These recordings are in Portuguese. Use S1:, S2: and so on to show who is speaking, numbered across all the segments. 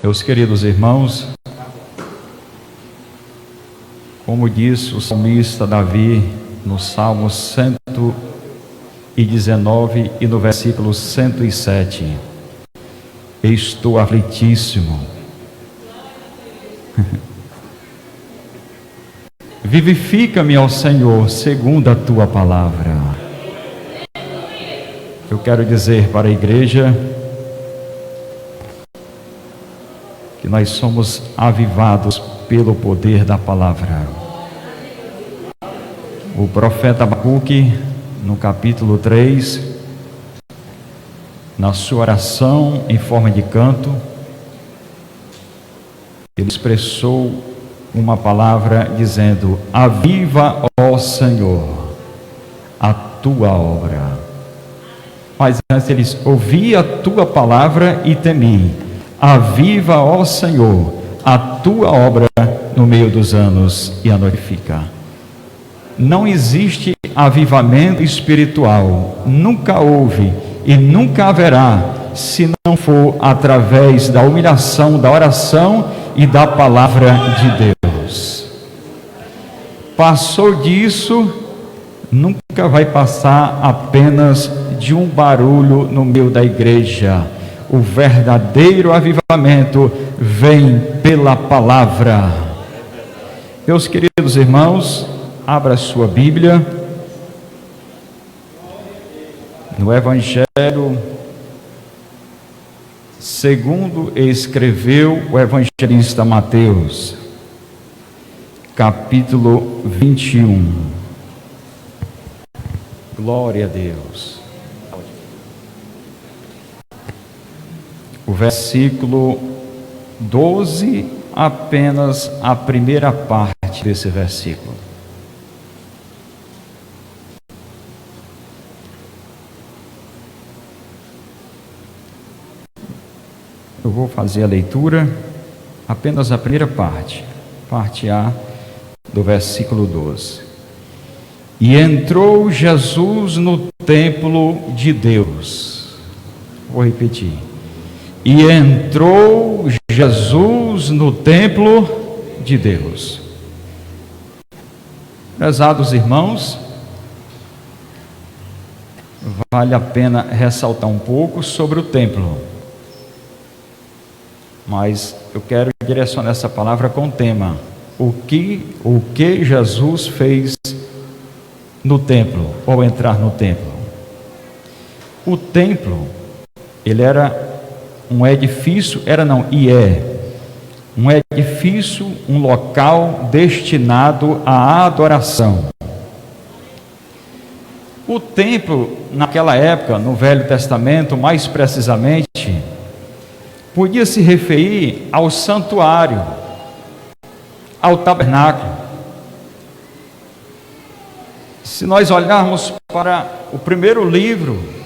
S1: Meus queridos irmãos, como disse o salmista Davi no Salmo 119 e no versículo 107, estou aflitíssimo. Vivifica-me, ó Senhor, segundo a tua palavra. Eu quero dizer para a igreja que nós somos avivados pelo poder da palavra. O profeta Abacuque, no capítulo 3, na sua oração em forma de canto, ele expressou uma palavra dizendo: aviva, ó Senhor, a tua obra. Mas antes ele disse: ouvi a tua palavra e temi. Aviva, ó Senhor, a tua obra no meio dos anos e a glorifica. Não existe avivamento espiritual, nunca houve e nunca haverá, se não for através da humilhação, da oração e da palavra de Deus. Passou disso, nunca vai passar apenas de um barulho no meio da igreja. O verdadeiro avivamento vem pela palavra. Meus queridos irmãos, abra sua Bíblia no Evangelho segundo escreveu o evangelista Mateus, capítulo 21. Glória a Deus. O versículo 12, apenas a primeira parte desse versículo. Eu vou fazer a leitura, apenas a primeira parte, parte A do versículo 12. E entrou Jesus no templo de Deus. Vou repetir. E entrou Jesus no templo de Deus. Prezados irmãos, vale a pena ressaltar um pouco sobre o templo. Mas eu quero direcionar essa palavra com o tema: o que Jesus fez no templo, ao entrar no templo. O templo, ele era um edifício, um edifício, um local destinado à adoração. O templo, naquela época, no Velho Testamento, mais precisamente, podia se referir ao santuário, ao tabernáculo. Se nós olharmos para o primeiro livro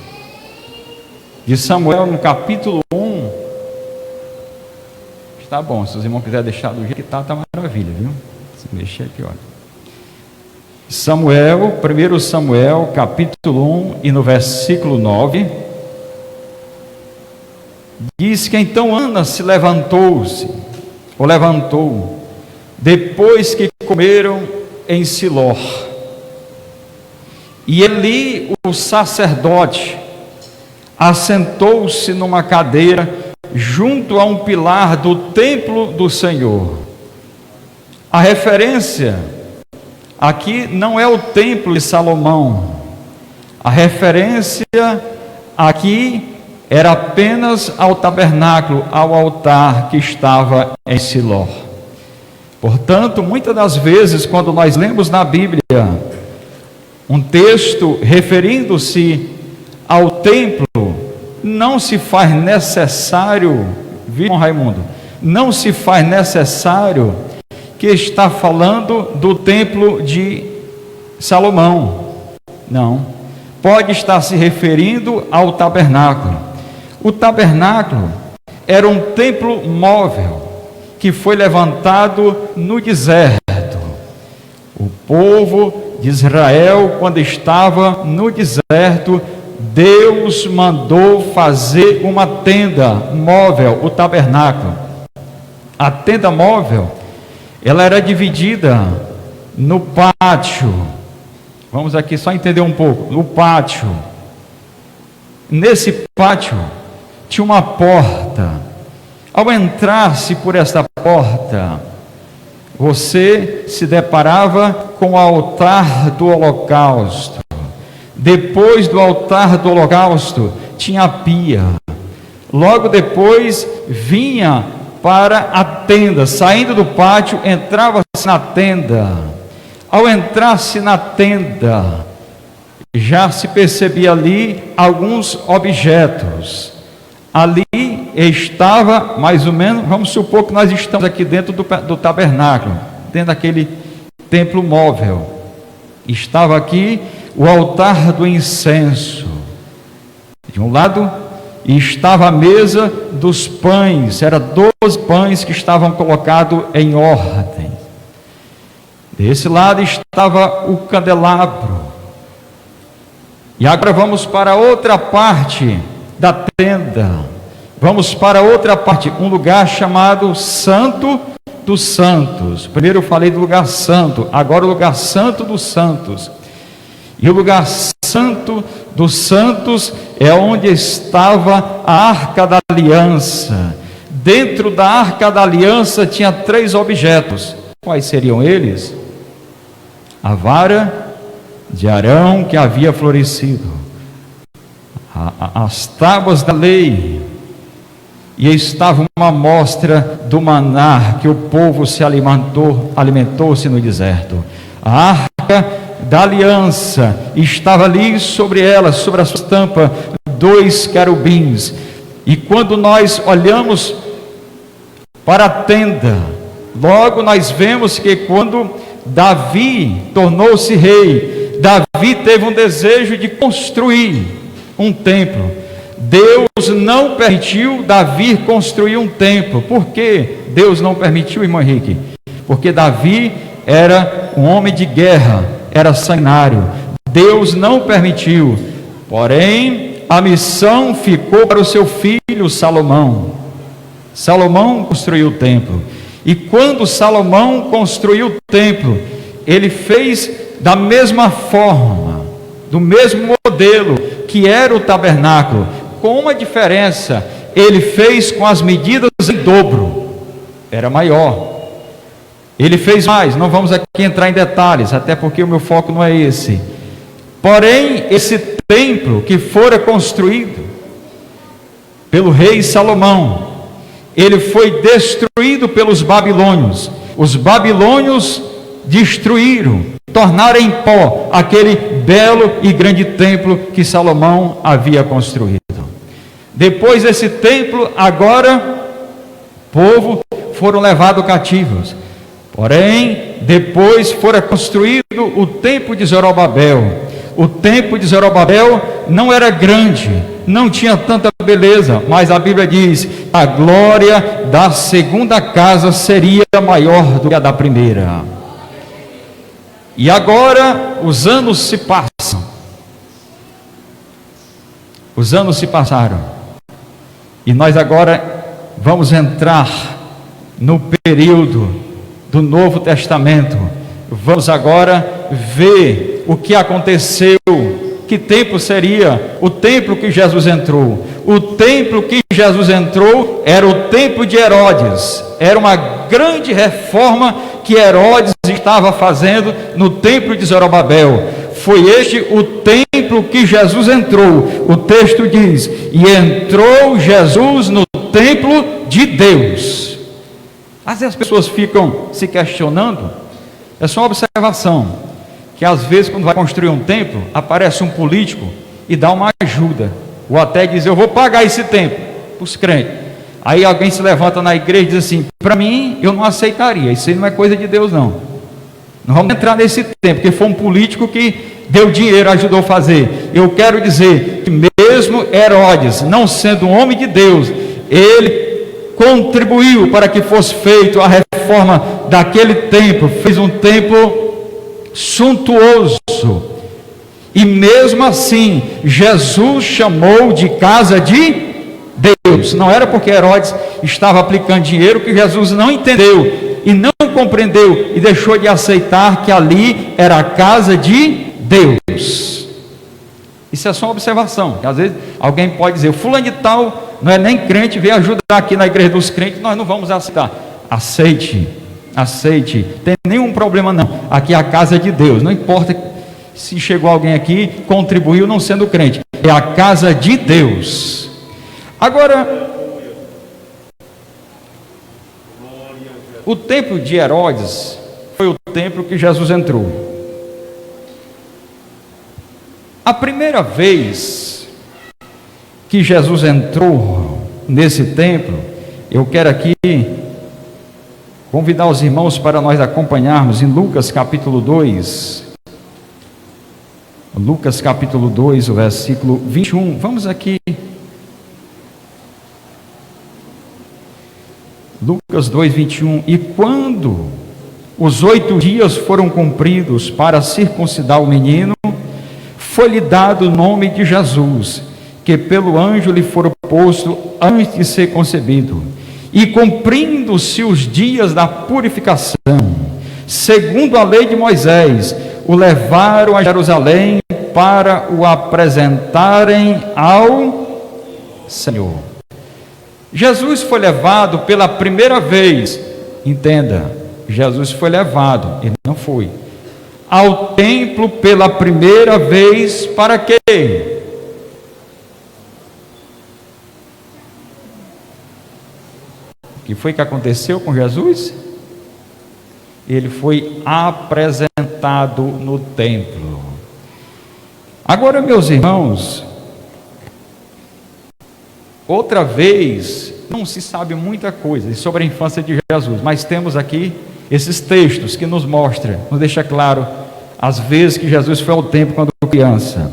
S1: de Samuel, no capítulo 1, está bom, se os irmãos quiserem deixar do jeito que está maravilha, viu? Se mexer aqui, olha. Samuel, 1 Samuel, capítulo 1, e no versículo 9, diz que então Ana se levantou, depois que comeram em Siló. E Eli, o sacerdote, assentou-se numa cadeira junto a um pilar do templo do Senhor. A referência aqui não é o templo de Salomão. A referência aqui era apenas ao tabernáculo, ao altar que estava em Siló. Portanto, muitas das vezes, quando nós lemos na Bíblia um texto referindo-se ao templo, não se faz necessário, viu, Raimundo? Não se faz necessário que está falando do templo de Salomão. Não. Pode estar se referindo ao tabernáculo. O tabernáculo era um templo móvel que foi levantado no deserto. O povo de Israel, quando estava no deserto, Deus mandou fazer uma tenda móvel, o tabernáculo. A tenda móvel, ela era dividida no pátio. Vamos aqui só entender um pouco. No pátio. Nesse pátio tinha uma porta. Ao entrar-se por esta porta, você se deparava com o altar do holocausto. Depois do altar do holocausto tinha a pia. Logo depois vinha para a tenda. Saindo do pátio, entrava-se na tenda. Ao entrar-se na tenda, já se percebia ali alguns objetos. Ali estava mais ou menos, vamos supor que nós estamos aqui dentro do tabernáculo, dentro daquele templo móvel. Estava aqui o altar do incenso. De um lado estava a mesa dos pães, eram 12 pães que estavam colocados em ordem. Desse lado estava o candelabro. E agora vamos para outra parte da tenda. Vamos para outra parte, um lugar chamado Santo dos Santos. Primeiro eu falei do lugar santo, agora o lugar santo dos santos. E o lugar santo dos santos é onde estava a Arca da Aliança. Dentro da Arca da Aliança tinha 3 objetos. Quais seriam eles? A vara de Arão que havia florescido, as tábuas da lei, e estava uma amostra do maná que o povo se alimentou-se no deserto. A Arca da Aliança estava ali sobre ela, sobre a sua tampa, 2 querubins. E quando nós olhamos para a tenda, logo nós vemos que quando Davi tornou-se rei, Davi teve um desejo de construir um templo. Deus não permitiu Davi construir um templo. Por que Deus não permitiu, irmão Henrique? Porque Davi era um homem de guerra, era sanguinário. Deus não permitiu. Porém, a missão ficou para o seu filho Salomão. Salomão construiu o templo. E quando Salomão construiu o templo, ele fez da mesma forma, do mesmo modelo que era o tabernáculo, com uma diferença: ele fez com as medidas em dobro, era maior. Ele fez mais, não vamos aqui entrar em detalhes, até porque o meu foco não é esse. Porém, esse templo que fora construído pelo rei Salomão, ele foi destruído pelos babilônios. Os babilônios destruíram, tornaram em pó aquele belo e grande templo que Salomão havia construído. Depois desse templo, agora o povo foram levados cativos. Porém, depois fora construído o templo de Zorobabel. O templo de Zorobabel não era grande, não tinha tanta beleza, mas a Bíblia diz: a glória da segunda casa seria maior do que a da primeira. E agora os anos se passam. Os anos se passaram. E nós agora vamos entrar no período do Novo Testamento. Vamos agora ver o que aconteceu. Que templo seria o templo que Jesus entrou? O templo que Jesus entrou era o templo de Herodes. Era uma grande reforma que Herodes estava fazendo no templo de Zorobabel. Foi este o templo que Jesus entrou. O texto diz: e entrou Jesus no templo de Deus. Às vezes as pessoas ficam se questionando. É só uma observação, que às vezes quando vai construir um templo, aparece um político e dá uma ajuda, ou até diz: eu vou pagar esse templo para os crentes. Aí alguém se levanta na igreja e diz assim: para mim eu não aceitaria, isso aí não é coisa de Deus não. Não vamos entrar nesse templo, porque foi um político que deu dinheiro, ajudou a fazer. Eu quero dizer que mesmo Herodes, não sendo um homem de Deus, ele contribuiu para que fosse feita a reforma daquele templo. Fez um templo suntuoso, e mesmo assim Jesus chamou de casa de Deus. Não era porque Herodes estava aplicando dinheiro que Jesus não entendeu e não compreendeu e deixou de aceitar que ali era a casa de Deus. Isso é só uma observação, que às vezes alguém pode dizer, fulano de tal não é nem crente, veio ajudar aqui na igreja dos crentes, nós não vamos aceitar. Aceite, tem nenhum problema não, aqui é a casa de Deus, não importa se chegou alguém aqui, contribuiu não sendo crente, é a casa de Deus. Agora, o templo de Herodes foi o templo que Jesus entrou. A primeira vez que Jesus entrou nesse templo, eu quero aqui convidar os irmãos para nós acompanharmos em Lucas capítulo 2. Lucas capítulo 2, o versículo 21. Vamos aqui. Lucas 2, 21. E quando os 8 dias foram cumpridos para circuncidar o menino, foi-lhe dado o nome de Jesus, que pelo anjo lhe fora posto antes de ser concebido. E cumprindo-se os dias da purificação, segundo a lei de Moisés, o levaram a Jerusalém para o apresentarem ao Senhor. Jesus foi levado pela primeira vez, entenda, Jesus foi levado, ele não foi, ao templo pela primeira vez, para quê? O que foi que aconteceu com Jesus? Ele foi apresentado no templo. Agora, meus irmãos, outra vez, não se sabe muita coisa sobre a infância de Jesus, mas temos aqui esses textos que nos mostram, nos deixa claro as vezes que Jesus foi ao templo quando criança.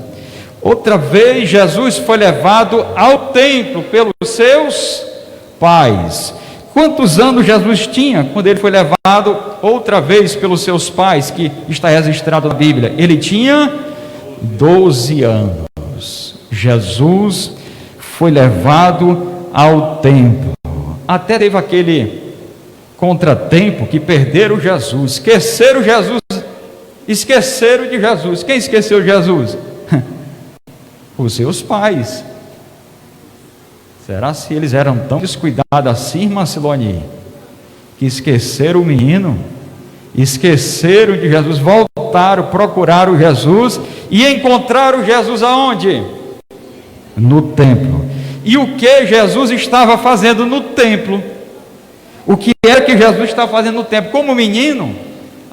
S1: Outra vez Jesus foi levado ao templo pelos seus pais. Quantos anos Jesus tinha quando ele foi levado outra vez pelos seus pais, que está registrado na Bíblia? Ele tinha 12 anos. Jesus foi levado ao templo. Até teve aquele contratempo que perderam Jesus, esqueceram de Jesus. Quem esqueceu Jesus? Os seus pais. Será se eles eram tão descuidados assim, irmã Silone, que esqueceram o menino, esqueceram de Jesus, voltaram, procuraram Jesus e encontraram Jesus aonde? No templo. E o que Jesus estava fazendo no templo? O que era que Jesus estava fazendo no templo? Como menino?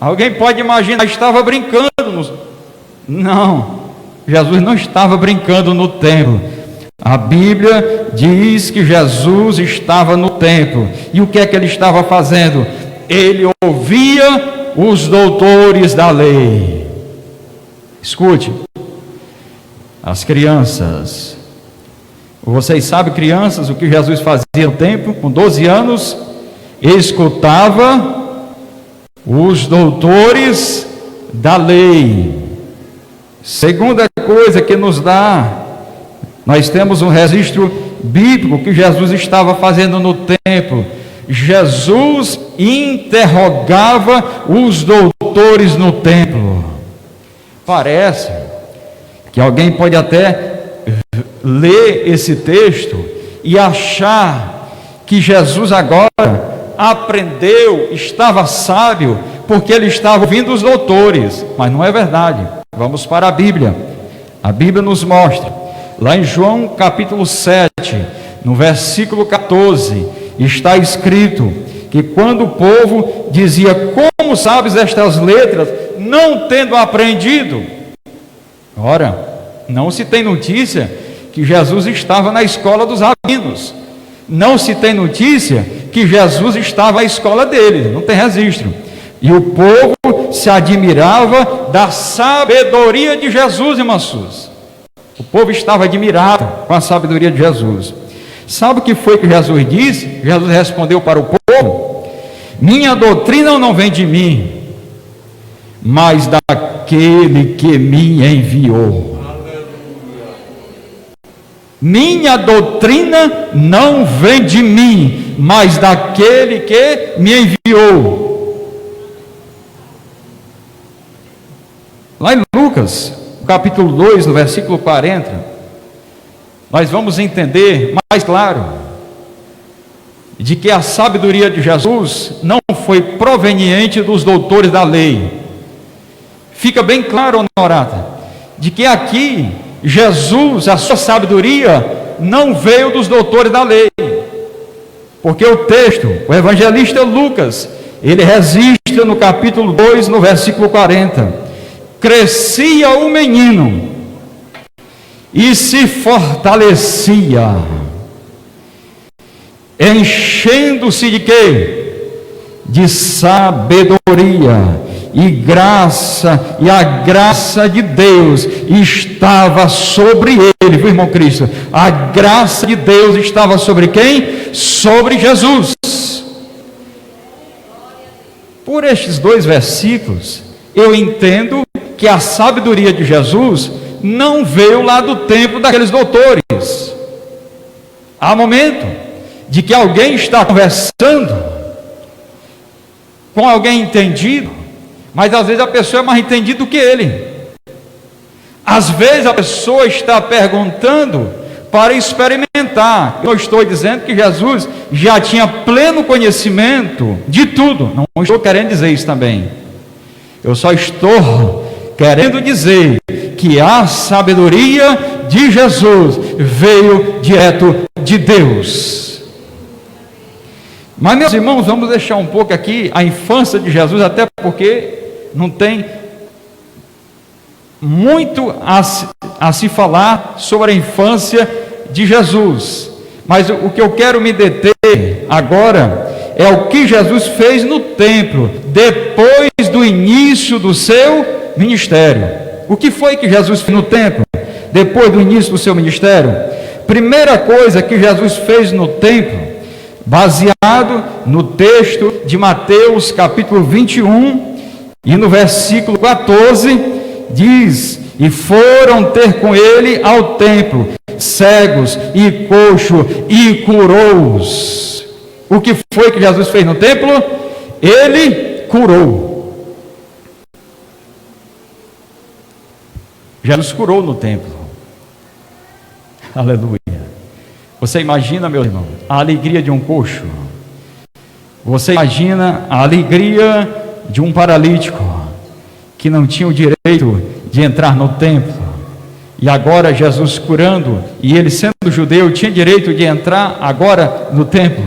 S1: Alguém pode imaginar, estava brincando. Não, Jesus não estava brincando no templo. A Bíblia diz que Jesus estava no templo. E o que é que ele estava fazendo? Ele ouvia os doutores da lei. Escute, as crianças. Vocês sabem, crianças, o que Jesus fazia no templo? Com 12 anos, escutava os doutores da lei. Segunda coisa que nos dá, nós temos um registro bíblico que Jesus estava fazendo no templo. Jesus interrogava os doutores no templo. Parece que alguém pode até ler esse texto e achar que Jesus agora aprendeu, estava sábio, porque ele estava ouvindo os doutores, mas não é verdade. Vamos para a Bíblia. A Bíblia nos mostra, lá em João capítulo 7, no versículo 14, está escrito que quando o povo dizia: como sabes estas letras, não tendo aprendido? Ora, não se tem notícia que Jesus estava na escola dos rabinos, não se tem notícia que Jesus estava na escola dele, não tem registro. E o povo se admirava da sabedoria de Jesus, irmãos. O povo estava admirado com a sabedoria de Jesus. Sabe o que foi que Jesus disse? Jesus respondeu para o povo: minha doutrina não vem de mim, mas daquele que me enviou. Minha doutrina não vem de mim, mas daquele que me enviou. Lá em Lucas, capítulo 2, no versículo 40, nós vamos entender mais claro de que a sabedoria de Jesus não foi proveniente dos doutores da lei. Fica bem claro, honorata, de que aqui Jesus, a sua sabedoria não veio dos doutores da lei, porque o texto, o evangelista Lucas, ele registra no capítulo 2, no versículo 40: crescia o menino e se fortalecia, enchendo-se de quê? De sabedoria e graça, e a graça de Deus estava sobre ele, viu, irmão Cristo? A graça de Deus estava sobre quem? Sobre Jesus. Por estes dois versículos, eu entendo que a sabedoria de Jesus não veio lá do tempo daqueles doutores. Há momento de que alguém está conversando com alguém entendido, mas às vezes a pessoa é mais entendida do que ele. Às vezes a pessoa está perguntando para experimentar. Eu estou dizendo que Jesus já tinha pleno conhecimento de tudo. Não estou querendo dizer isso também. Eu só estou querendo dizer que a sabedoria de Jesus veio direto de Deus. Mas, meus irmãos, vamos deixar um pouco aqui a infância de Jesus, até porque não tem muito a se falar sobre a infância de Jesus. Mas o que eu quero me deter agora é o que Jesus fez no templo, depois do início do seu ministério. O que foi que Jesus fez no templo, depois do início do seu ministério? Primeira coisa que Jesus fez no templo, baseado no texto de Mateus capítulo 21 e no versículo 14, diz: e foram ter com ele ao templo cegos e coxo e curou-os. O que foi que Jesus fez no templo? Ele curou. Jesus curou no templo. Aleluia. Você imagina, meu irmão, a alegria de um coxo? Você imagina a alegria de um paralítico que não tinha o direito de entrar no templo, e agora Jesus curando, e ele sendo judeu tinha direito de entrar agora no templo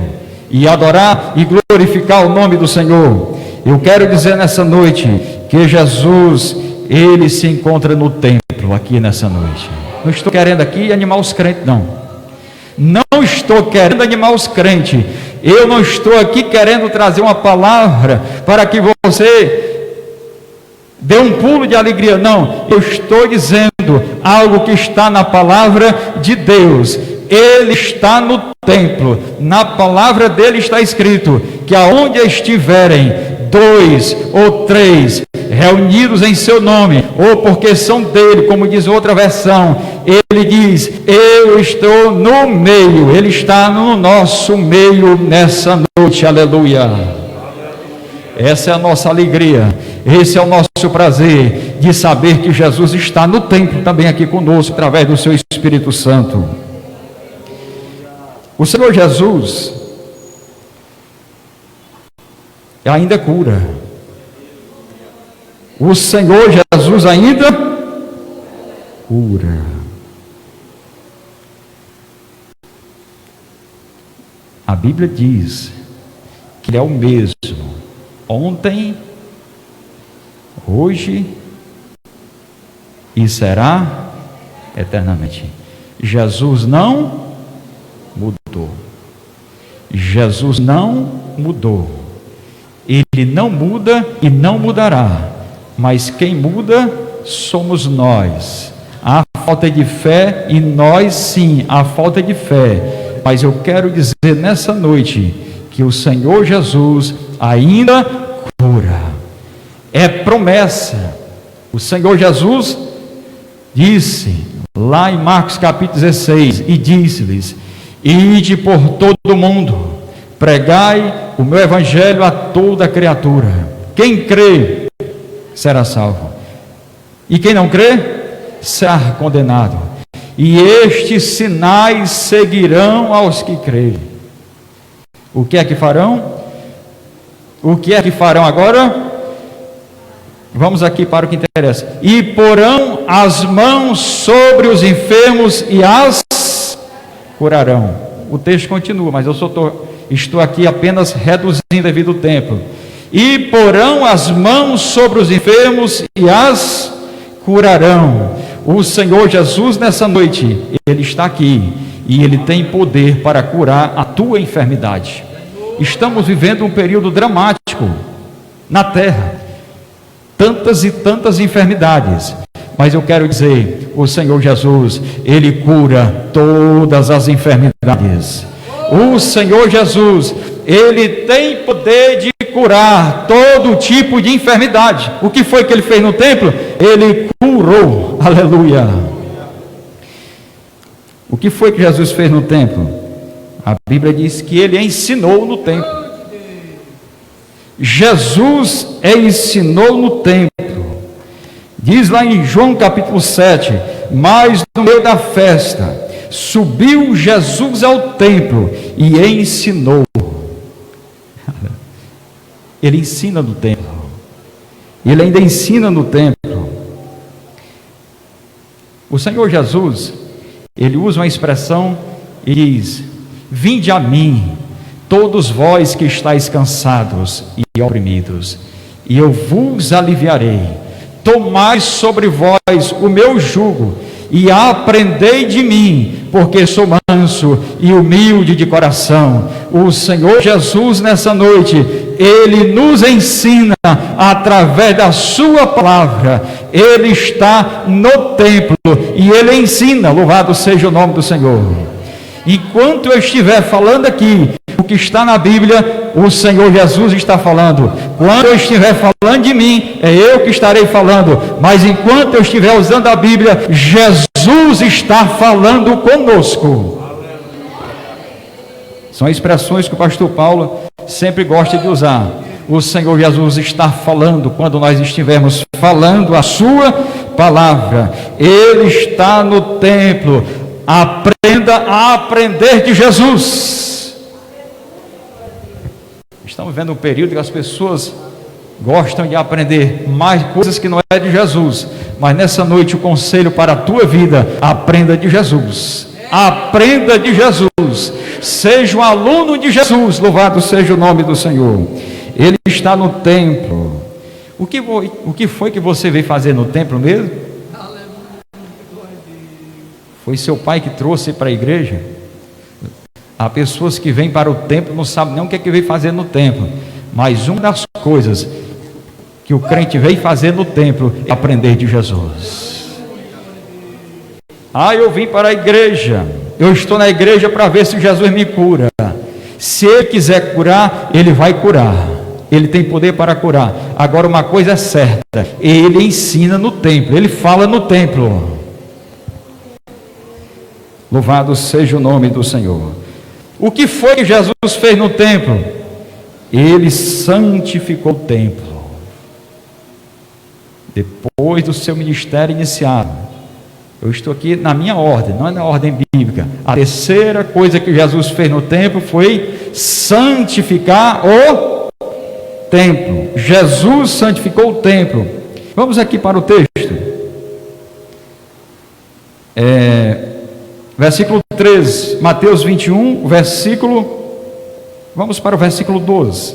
S1: e adorar e glorificar o nome do Senhor. Eu quero dizer nessa noite que Jesus, ele se encontra no templo aqui nessa noite. Não estou querendo aqui animar os crentes, não estou querendo animar os crentes. Eu não estou aqui querendo trazer uma palavra para que você dê um pulo de alegria, não. Eu estou dizendo algo que está na palavra de Deus. Ele está no templo. Na palavra dele está escrito que aonde estiverem 2 ou 3 reunidos em seu nome, ou porque são dele, como diz outra versão, ele diz: eu estou no meio. Ele está no nosso meio nessa noite, aleluia. Essa é a nossa alegria, esse é o nosso prazer de saber que Jesus está no templo também aqui conosco, através do seu Espírito Santo. O Senhor Jesus ainda cura. O Senhor Jesus ainda cura. A Bíblia diz que Ele é o mesmo ontem, hoje e será eternamente. Jesus não mudou. Jesus não mudou. Ele não muda e não mudará. Mas quem muda somos nós. Há falta de fé e nós sim, há falta de fé. Mas eu quero dizer nessa noite que o Senhor Jesus ainda cura. É promessa. O Senhor Jesus disse lá em Marcos capítulo 16, e disse-lhes: ide por todo o mundo, pregai o meu evangelho a toda criatura. Quem crê será salvo, e quem não crê será condenado. E estes sinais seguirão aos que crerem. O que é que farão? O que é que farão agora? Vamos aqui para o que interessa. E porão as mãos sobre os enfermos e as curarão. O texto continua, mas eu estou aqui apenas reduzindo devido ao tempo. E porão as mãos sobre os enfermos e as curarão. O Senhor Jesus, nessa noite, Ele está aqui e Ele tem poder para curar a tua enfermidade. Estamos vivendo um período dramático na terra, tantas e tantas enfermidades, mas eu quero dizer, o Senhor Jesus, Ele cura todas as enfermidades. O Senhor Jesus, Ele tem poder de curar todo tipo de enfermidade. O que foi que Ele fez no templo? Ele curou, aleluia. O que foi que Jesus fez no templo? A Bíblia diz que Ele ensinou no templo. Jesus ensinou no templo. Diz lá em João capítulo 7, mas no meio da festa, subiu Jesus ao templo e ensinou. Ele ensina no templo. Ele ainda ensina no templo. O Senhor Jesus, Ele usa uma expressão e diz: vinde a mim, todos vós que estáis cansados e oprimidos, e eu vos aliviarei. Tomai sobre vós o meu jugo e aprendei de mim, porque sou manso e humilde de coração. O Senhor Jesus, nessa noite, Ele nos ensina através da sua palavra. Ele está no templo e Ele ensina. Louvado seja o nome do Senhor. Enquanto eu estiver falando aqui o que está na Bíblia, o Senhor Jesus está falando. Quando eu estiver falando de mim, é eu que estarei falando. Mas enquanto eu estiver usando a Bíblia, Jesus está falando conosco. São expressões que o pastor Paulo sempre gosta de usar. O Senhor Jesus está falando quando nós estivermos falando a sua palavra. Ele está no templo. Aprenda a aprender de Jesus. Estamos vivendo um período que as pessoas gostam de aprender mais coisas que não é de Jesus. Mas nessa noite o conselho para a tua vida: aprenda de Jesus. Aprenda de Jesus. Seja um aluno de Jesus. Louvado seja o nome do Senhor. Ele está no templo. O que foi que você veio fazer no templo mesmo? Foi seu pai que trouxe para a igreja? Há pessoas que vêm para o templo, não sabem nem o que é que veio fazer no templo. Mas uma das coisas que o crente veio fazer no templo é aprender de Jesus. Eu vim para a igreja, eu estou na igreja para ver se Jesus me cura. Se Ele quiser curar, Ele vai curar. Ele tem poder para curar. Agora uma coisa é certa: Ele ensina no templo, Ele fala no templo. Louvado seja o nome do Senhor. O que foi que Jesus fez no templo? Ele santificou o templo. Depois do seu ministério iniciado, eu estou aqui na minha ordem, não é na ordem bíblica. A terceira coisa que Jesus fez no templo foi santificar o templo. Jesus santificou o templo. Vamos aqui para o texto. Versículo 13, Mateus 21, vamos para o versículo 12.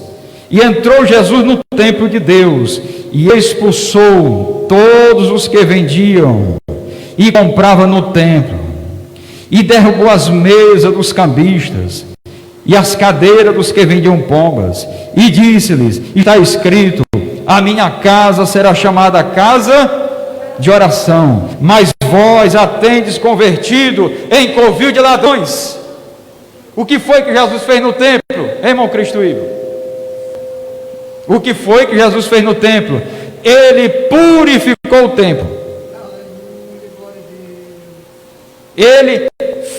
S1: E entrou Jesus no templo de Deus, e expulsou todos os que vendiam e compravam no templo, e derrubou as mesas dos cambistas, e as cadeiras dos que vendiam pombas, e disse-lhes: está escrito, a minha casa será chamada casa de oração, mas vós a tendes convertido em covil de ladrões. O que foi que Jesus fez no templo, irmão Cristo Ivo? O que foi que Jesus fez no templo? Ele purificou o templo. ele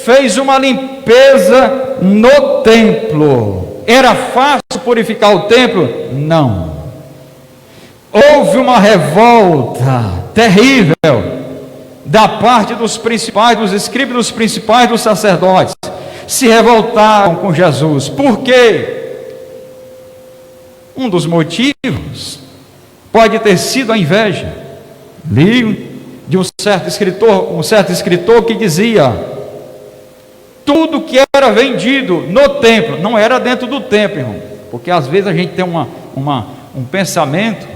S1: fez uma limpeza no templo. Era fácil purificar o templo? Não. Houve uma revolta terrível da parte dos principais, dos escribas, dos principais, dos sacerdotes. Se revoltaram com Jesus. Por quê? Um dos motivos pode ter sido a inveja. Li de um certo escritor que dizia: tudo que era vendido no templo, não era dentro do templo, irmão, porque às vezes a gente tem um pensamento,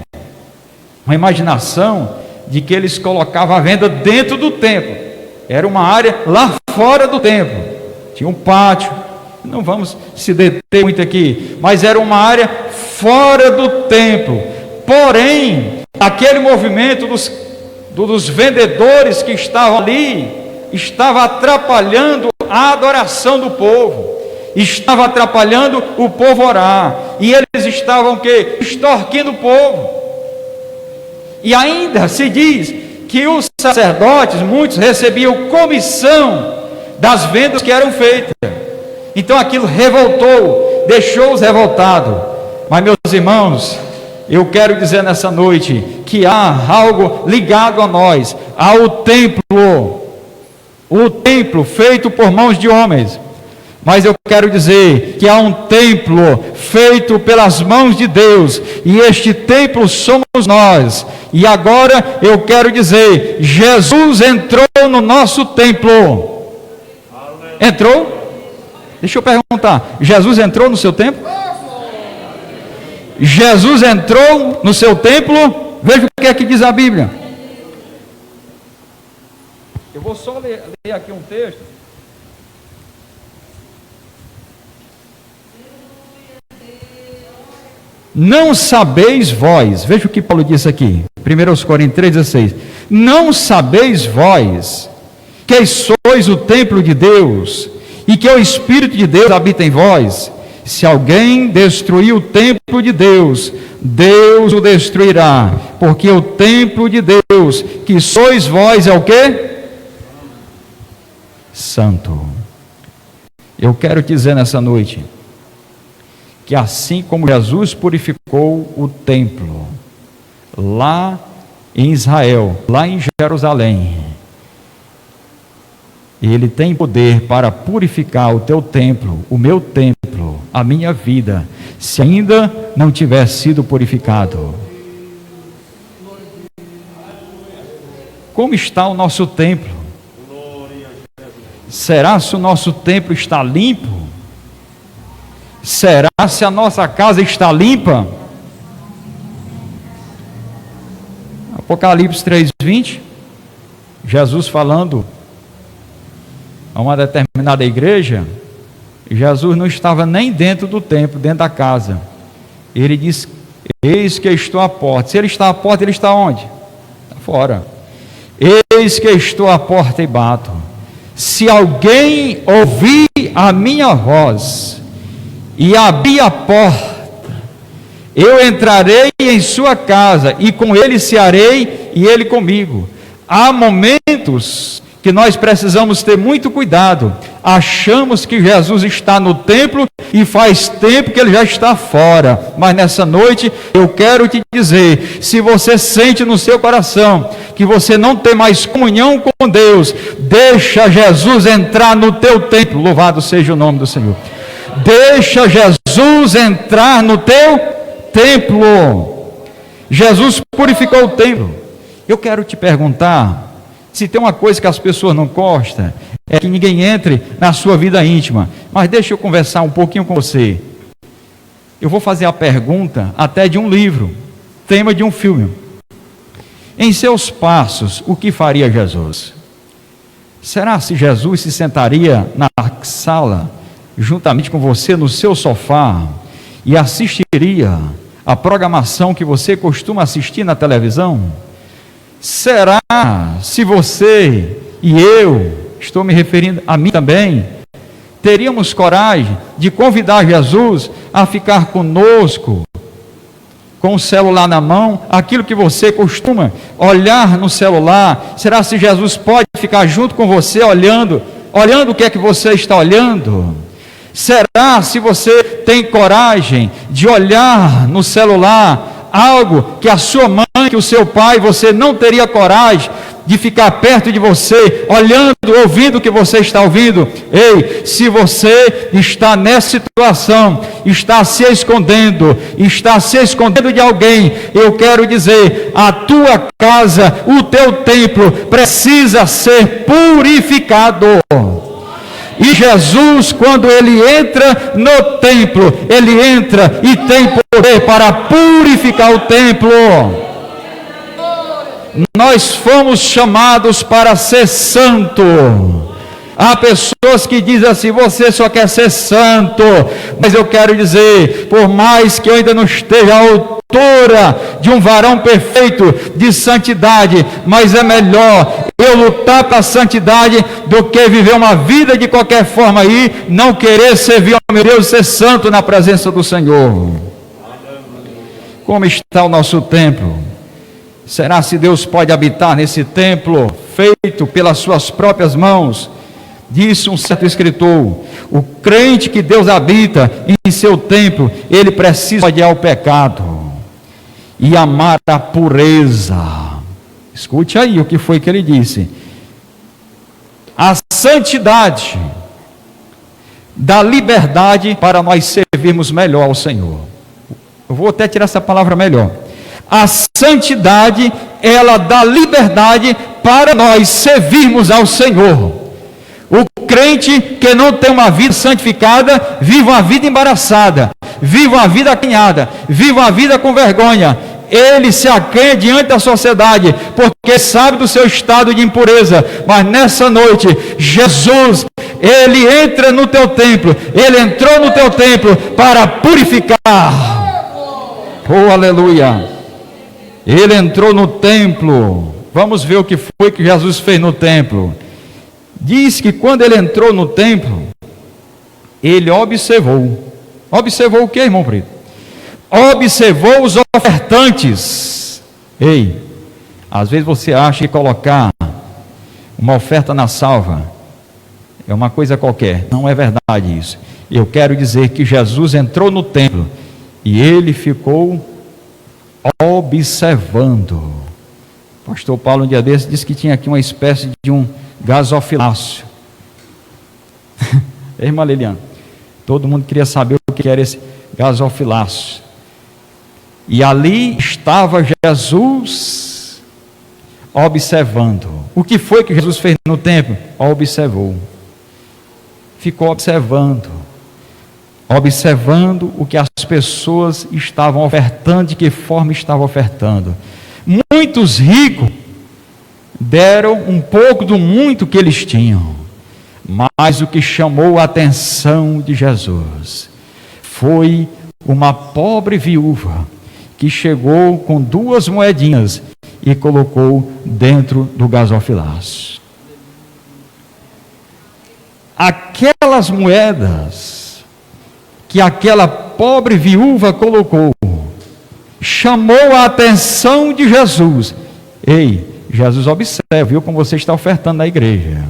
S1: uma imaginação de que eles colocavam a venda dentro do templo. Era uma área lá fora do templo, tinha um pátio, não vamos se deter muito aqui, mas era uma área fora do templo. Porém, aquele movimento dos vendedores que estavam ali estava atrapalhando a adoração do povo, estava atrapalhando o povo orar, e eles estavam o quê? Extorquindo o povo. E ainda se diz que os sacerdotes, muitos recebiam comissão das vendas que eram feitas. Então aquilo revoltou, deixou-os revoltados. Mas, meus irmãos, eu quero dizer nessa noite que há algo ligado a nós, ao templo, o templo feito por mãos de homens. Mas eu quero dizer que há um templo feito pelas mãos de Deus, e este templo somos nós. E agora eu quero dizer, Jesus entrou no nosso templo. Entrou? Deixa eu perguntar, Jesus entrou no seu templo? Jesus entrou no seu templo? Veja o que é que diz a Bíblia. Eu vou só ler aqui um texto. Não sabeis vós, veja o que Paulo disse aqui, 1 Coríntios 3,16: não sabeis vós que sois o templo de Deus, e que o Espírito de Deus habita em vós? Se alguém destruir o templo de Deus, Deus o destruirá, porque o templo de Deus, que sois vós, é o quê? Santo. Eu quero dizer nessa noite, que assim como Jesus purificou o templo, lá em Israel, lá em Jerusalém, Ele tem poder para purificar o teu templo, o meu templo, a minha vida, se ainda não tiver sido purificado. Como está o nosso templo? Será se o nosso templo está limpo? Será se a nossa casa está limpa? Apocalipse 3:20, Jesus falando a uma determinada igreja, Jesus não estava nem dentro do templo, dentro da casa. Ele disse: eis que estou à porta. Se ele está à porta, ele está onde? Está fora. Eis que estou à porta e bato. Se alguém ouvir a minha voz e abrir a porta, eu entrarei em sua casa, e com ele cearei, e ele comigo. Há momentos que nós precisamos ter muito cuidado. Achamos que Jesus está no templo e faz tempo que ele já está fora. Mas nessa noite eu quero te dizer, se você sente no seu coração que você não tem mais comunhão com Deus, deixa Jesus entrar no teu templo. Louvado seja o nome do Senhor. Deixa Jesus entrar no teu templo. Jesus purificou o templo. Eu quero te perguntar, se tem uma coisa que as pessoas não gostam, é que ninguém entre na sua vida íntima. Mas deixa eu conversar um pouquinho com você. Eu vou fazer a pergunta até de um livro, tema de um filme. Em seus passos, o que faria Jesus? Será se Jesus se sentaria na sala, juntamente com você no seu sofá, e assistiria a programação que você costuma assistir na televisão? Será se você e eu, estou me referindo a mim também, teríamos coragem de convidar Jesus a ficar conosco, com o celular na mão, aquilo que você costuma olhar no celular, será se Jesus pode ficar junto com você olhando o que é que você está olhando? Será se você tem coragem de olhar no celular algo que a sua mãe, que o seu pai, você não teria coragem de ficar perto de você, olhando, ouvindo o que você está ouvindo? Ei, se você está nessa situação, está se escondendo de alguém, eu quero dizer, a tua casa, o teu templo precisa ser purificado. E Jesus, quando ele entra no templo, ele entra e tem poder para purificar o templo. Nós fomos chamados para ser santo. Há pessoas que dizem assim: você só quer ser santo. Mas eu quero dizer, por mais que eu ainda não esteja à altura de um varão perfeito de santidade, mas é melhor eu lutar para a santidade do que viver uma vida de qualquer forma aí, não querer servir ao meu Deus, ser santo na presença do Senhor. Como está o nosso templo? Será se Deus pode habitar nesse templo feito pelas suas próprias mãos? Disse um certo escritor: o crente que Deus habita em seu templo, ele precisa odiar o pecado e amar a pureza. Escute aí o que foi que ele disse: a santidade dá liberdade para nós servirmos melhor ao Senhor. Eu vou até tirar essa palavra melhor. A santidade, ela dá liberdade para nós servirmos ao Senhor. O crente que não tem uma vida santificada, vive uma vida embaraçada, vive uma vida acanhada, vive uma vida com vergonha. Ele se acanha diante da sociedade, porque sabe do seu estado de impureza. Mas nessa noite, Jesus, ele entra no teu templo, ele entrou no teu templo para purificar. Oh, aleluia! Ele entrou no templo. Vamos ver o que foi que Jesus fez no templo. Diz que quando ele entrou no templo, ele observou. Observou o que, irmão preto? Observou os ofertantes. Ei, às vezes você acha que colocar uma oferta na salva é uma coisa qualquer. Não é verdade isso. Eu quero dizer que Jesus entrou no templo e ele ficou observando. O pastor Paulo, um dia desses, disse que tinha aqui uma espécie de um gasofilácio. Irmã Liliana, todo mundo queria saber o que era esse gasofilácio. E ali estava Jesus observando. O que foi que Jesus fez no templo? Observou. Ficou observando o que as pessoas estavam ofertando, de que forma estavam ofertando. Muitos ricos deram um pouco do muito que eles tinham, mas o que chamou a atenção de Jesus foi uma pobre viúva que chegou com 2 moedinhas e colocou dentro do gasofilácio. Aquelas moedas que aquela pobre viúva colocou chamou a atenção de Jesus. Ei, Jesus observa, viu como você está ofertando na igreja.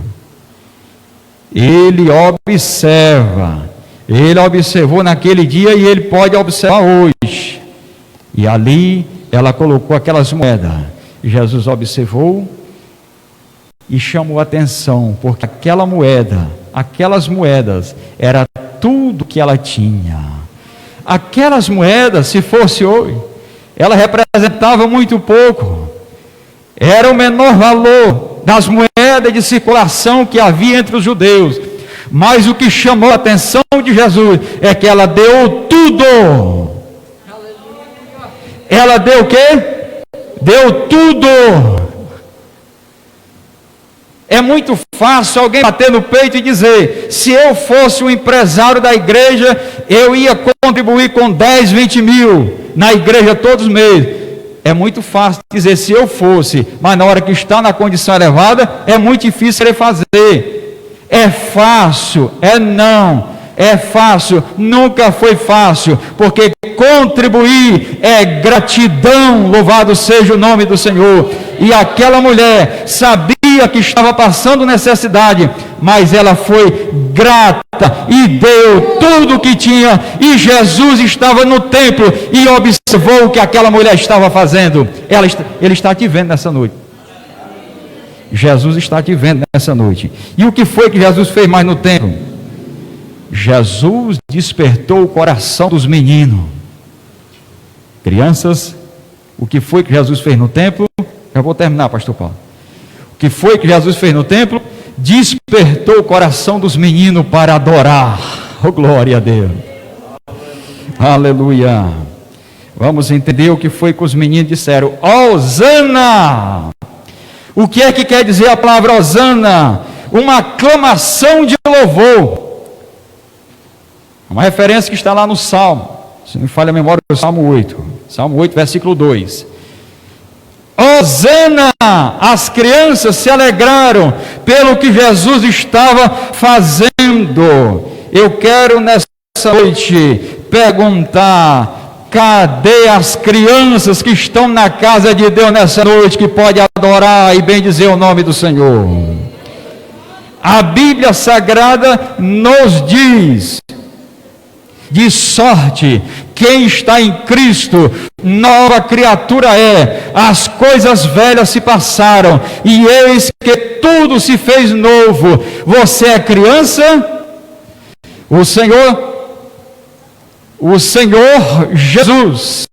S1: Ele observa. Ele observou naquele dia e ele pode observar hoje. E ali ela colocou aquelas moedas. Jesus observou e chamou a atenção, porque aquelas moedas, era tudo que ela tinha. Aquelas moedas, se fosse hoje, ela representava muito pouco. Era o menor valor das moedas de circulação que havia entre os judeus. Mas o que chamou a atenção de Jesus é que ela deu tudo. Ela deu o quê? Deu tudo. É muito fácil alguém bater no peito e dizer: se eu fosse um empresário da igreja, eu ia contribuir com 10, 20 mil na igreja todos os meses. É muito fácil dizer se eu fosse, mas na hora que está na condição elevada, é muito difícil ele fazer. É fácil, é não. é fácil, nunca foi fácil, porque contribuir é gratidão, louvado seja o nome do Senhor. E aquela mulher sabia que estava passando necessidade, mas ela foi grata e deu tudo o que tinha, e Jesus estava no templo e observou o que aquela mulher estava fazendo. Ele está te vendo nessa noite. Jesus está te vendo nessa noite. E o que foi que Jesus fez mais no templo? Jesus despertou o coração dos meninos. Crianças, o que foi que Jesus fez no templo? Já vou terminar, pastor Paulo. O que foi que Jesus fez no templo? Despertou o coração dos meninos para adorar. Oh, glória a Deus. Aleluia. Vamos entender o que foi que os meninos disseram. Hosana. O que é que quer dizer a palavra Hosana? Uma aclamação de louvor. Uma referência que está lá no Salmo, se não me falha a memória, é o Salmo 8. Salmo 8, versículo 2. Hosana, as crianças se alegraram pelo que Jesus estava fazendo. Eu quero nessa noite perguntar: cadê as crianças que estão na casa de Deus nessa noite, que pode adorar e bendizer o nome do Senhor? A Bíblia Sagrada nos diz: de sorte, quem está em Cristo, nova criatura é, as coisas velhas se passaram, e eis que tudo se fez novo. Você é criança? O Senhor Jesus,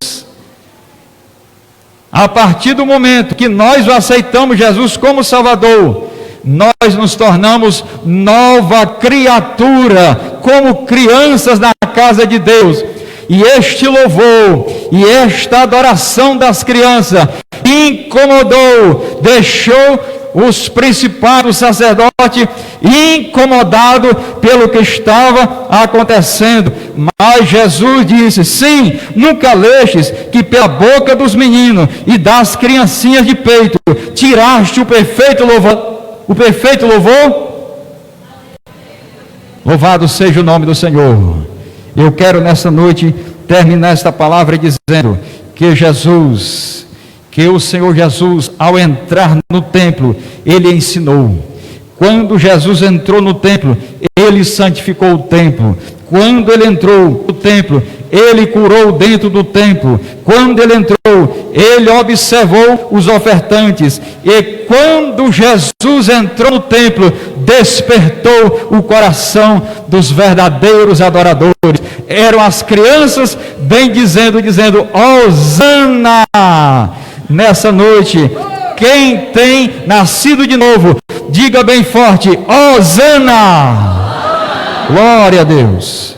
S1: a partir do momento que nós aceitamos Jesus como Salvador, nós nos tornamos nova criatura, como crianças na casa de Deus. E este louvor e esta adoração das crianças incomodou, deixou os principais do sacerdote incomodado pelo que estava acontecendo. Mas Jesus disse: sim, nunca lestes que pela boca dos meninos e das criancinhas de peito tiraste o perfeito louvor. O perfeito louvor? Louvado seja o nome do Senhor. Eu quero nessa noite terminar esta palavra dizendo que o Senhor Jesus, ao entrar no templo, Ele ensinou. Quando Jesus entrou no templo, Ele santificou o templo. Quando Ele entrou no templo, Ele curou dentro do templo. Quando Ele entrou, Ele observou os ofertantes. E quando Jesus entrou no templo, despertou o coração dos verdadeiros adoradores. Eram as crianças bendizendo, dizendo: Hosana! Nessa noite, quem tem nascido de novo, diga bem forte: Hosana! Glória a Deus.